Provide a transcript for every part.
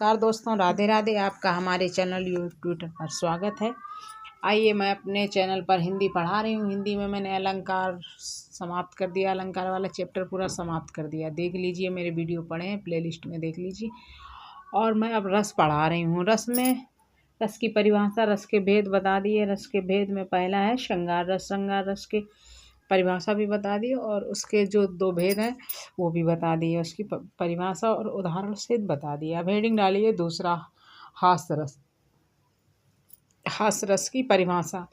नमस्कार दोस्तों, राधे राधे। आपका हमारे चैनल यूट्यूब पर स्वागत है। आइए, मैं अपने चैनल पर हिंदी पढ़ा रही हूँ। हिंदी में मैंने अलंकार समाप्त कर दिया, अलंकार वाला चैप्टर पूरा समाप्त कर दिया। देख लीजिए, मेरे वीडियो पढ़े हैं, प्लेलिस्ट में देख लीजिए। और मैं अब रस पढ़ा रही हूँ। रस की परिभाषा, रस के भेद बता दिए। रस के भेद में पहला है श्रृंगार रस। श्रृंगार रस के परिभाषा भी बता दी और उसके जो दो भेद हैं वो भी बता दिए। उसकी परिभाषा और उदाहरण से बता दिया। अब हेडिंग डालिए दूसरा, हास्य रस। हास्य रस की परिभाषा: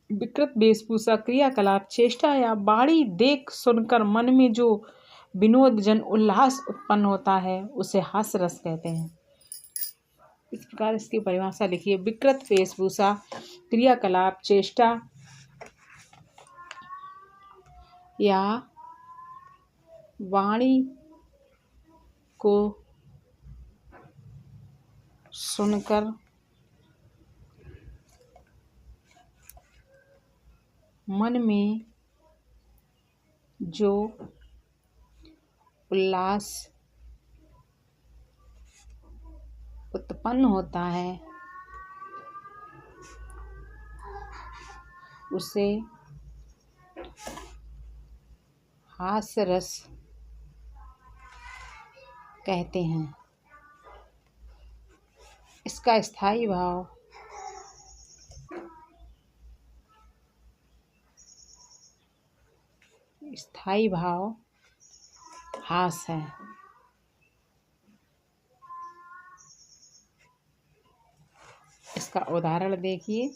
विकृत वेशभूषा, क्रियाकलाप, चेष्टा या बाणी देख सुनकर मन में जो विनोद जन उल्लास उत्पन्न होता है उसे हास्य रस कहते हैं। इस प्रकार इसकी परिभाषा लिखिए। विकृत वेशभूषा, क्रियाकलाप, चेष्टा या वाणी को सुनकर मन में जो उल्लास उत्पन्न होता है उसे हास्य रस कहते हैं। इसका स्थायी भाव हास्य है। इसका उदाहरण देखिए।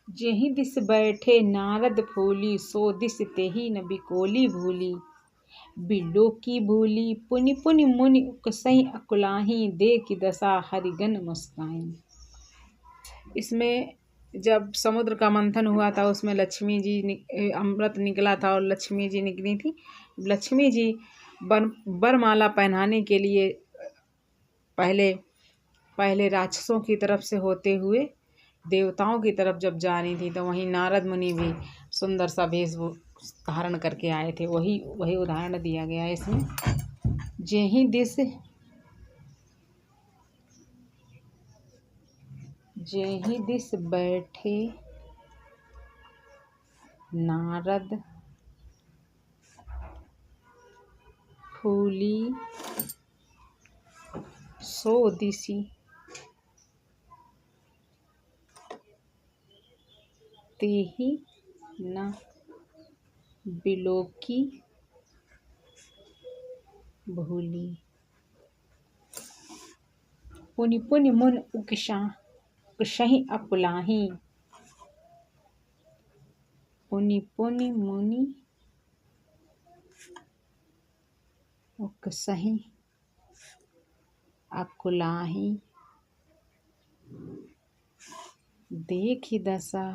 जेहि दिस बैठे नारद फूली, सो दिस तेहि न बिकोली भूली। बिलो की भूली पुनि पुनि मुनि, उकसहि अकुलाही, देखि दशा हरिगन मुस्काई। इसमें जब समुद्र का मंथन हुआ था उसमें लक्ष्मी जी अमृत निकला था और लक्ष्मी जी निकली थी। लक्ष्मी जी वरमाला पहनाने के लिए पहले राक्षसों की तरफ से होते हुए देवताओं की तरफ जब जा रही थी तो वहीं नारद मुनि भी सुंदर सा वेश धारण करके आए थे। वही उदाहरण दिया गया है इसमें। जेहि दिस बैठे नारद फूली, सो दिसी तेहि न बिलोकी भूली। पुनि पुनि मुन उकसहि अकुलाही। पुनि पुनि मुनि उकसहि अकुलाही, देखि दशा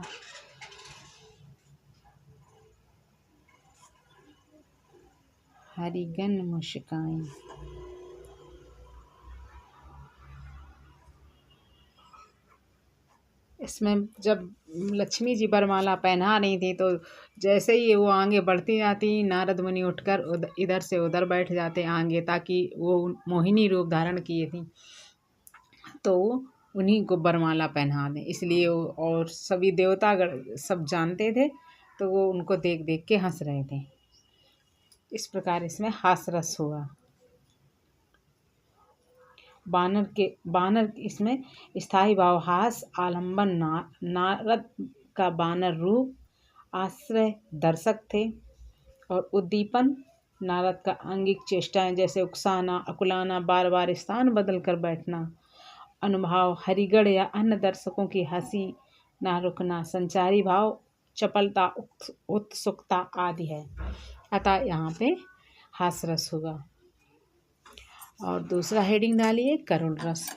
हरिगन मुस्काई। इसमें जब लक्ष्मी जी वरमाला पहना रही थी तो जैसे ही वो आगे बढ़ती जाती, नारद मुनि उठकर इधर से उधर बैठ जाते आगे, ताकि वो मोहिनी रूप धारण किए थी तो उन्हीं को वरमाला पहना दें। इसलिए और सभी देवतागण सब जानते थे तो वो उनको देख देख के हंस रहे थे। इस प्रकार इसमें हास्य रस हुआ। बानर इसमें स्थायी भाव हास, आलंबन नारद का बानर रूप, आश्रय दर्शक थे और उद्दीपन नारद का आंगिक चेष्टाएं जैसे उकसाना, अकुलाना, बार बार स्थान बदल कर बैठना। अनुभाव हरिगण या अन्य दर्शकों की हंसी ना रुकना। संचारी भाव चपलता, उत्सुकता आदि है। अतः यहाँ पे हास्य रस होगा। और दूसरा हेडिंग डालिए, करुण रस।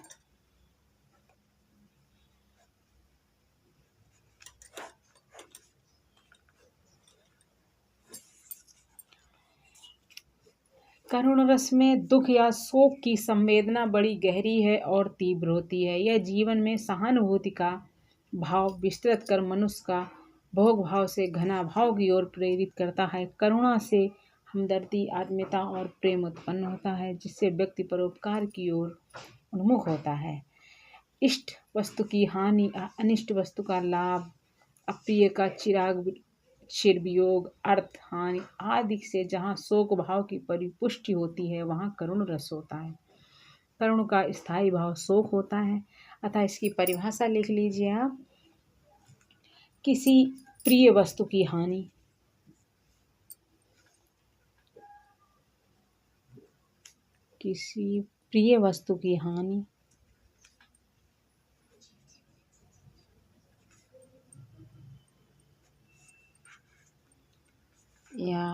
करुण रस में दुख या शोक की संवेदना बड़ी गहरी है और तीव्र होती है। यह जीवन में सहानुभूति का भाव विस्तृत कर मनुष्य का भोग भाव से घना भाव की ओर प्रेरित करता है। करुणा से हमदर्दी, आत्मीयता और प्रेम उत्पन्न होता है, जिससे व्यक्ति परोपकार की ओर उन्मुख होता है। इष्ट वस्तु की हानि, अनिष्ट वस्तु का लाभ, अप्रिय का चिर वियोग, अर्थ हानि आदि से जहाँ शोक भाव की परिपुष्टि होती है, वहाँ करुण रस होता है। करुण का स्थायी भाव शोक होता है। अतः इसकी परिभाषा लिख लीजिए आप। किसी प्रिय वस्तु की हानि, किसी प्रिय वस्तु की हानि या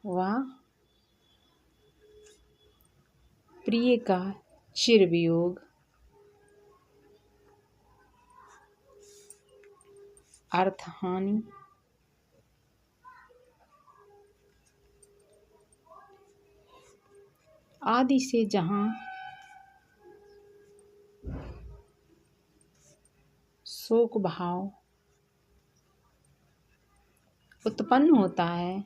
वह प्रिय का चिर वियोग, अर्थ हानि आदि से जहाँ शोक भाव उत्पन्न होता है,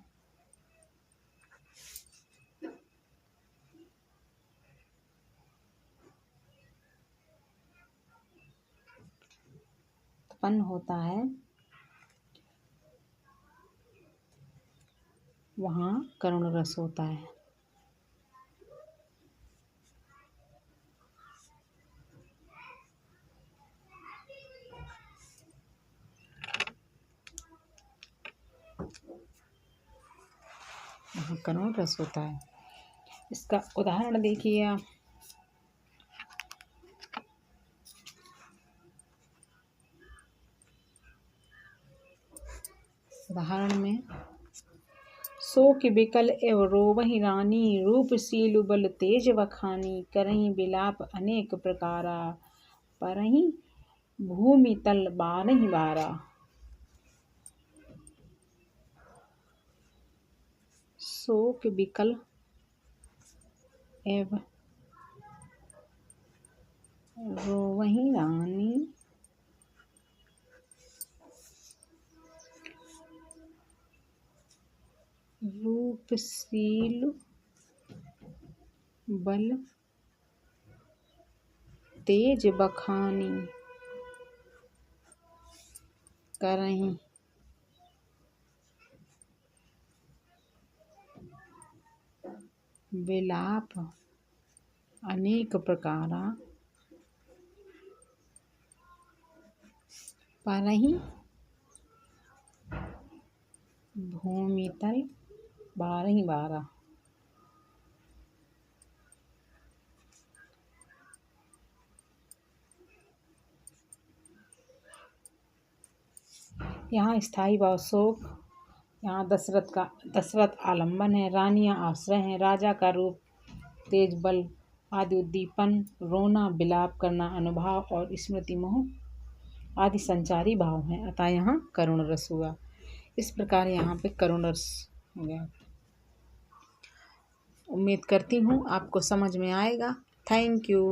वहाँ करुण रस होता है। वहाँ करुण रस होता है। इसका उदाहरण देखिए आप। उदाहरण में शोक बिकल एव रोवहि रानी, रूपशील बल तेज बखानी, करहि बिलाप अनेक प्रकारा, परहि भूमि तल बारहि बारा। शोक बिकल एव रोवहि रानी, रूपशील बल तेज बखानी, करहि विलाप अनेक प्रकारा, परहि भूमि तल बारहि बारा। यहाँ स्थायी भाव शोक, यहाँ दशरथ आलम्बन है, रानियाँ आश्रय हैं, राजा का रूप, तेज बल आदि उद्दीपन, रोना विलाप करना अनुभाव और स्मृति मोह आदि संचारी भाव हैं। अतः यहाँ करुण रस हुआ। इस प्रकार यहाँ पे करुण रस हो गया। उम्मीद करती हूँ आपको समझ में आएगा। Thank you.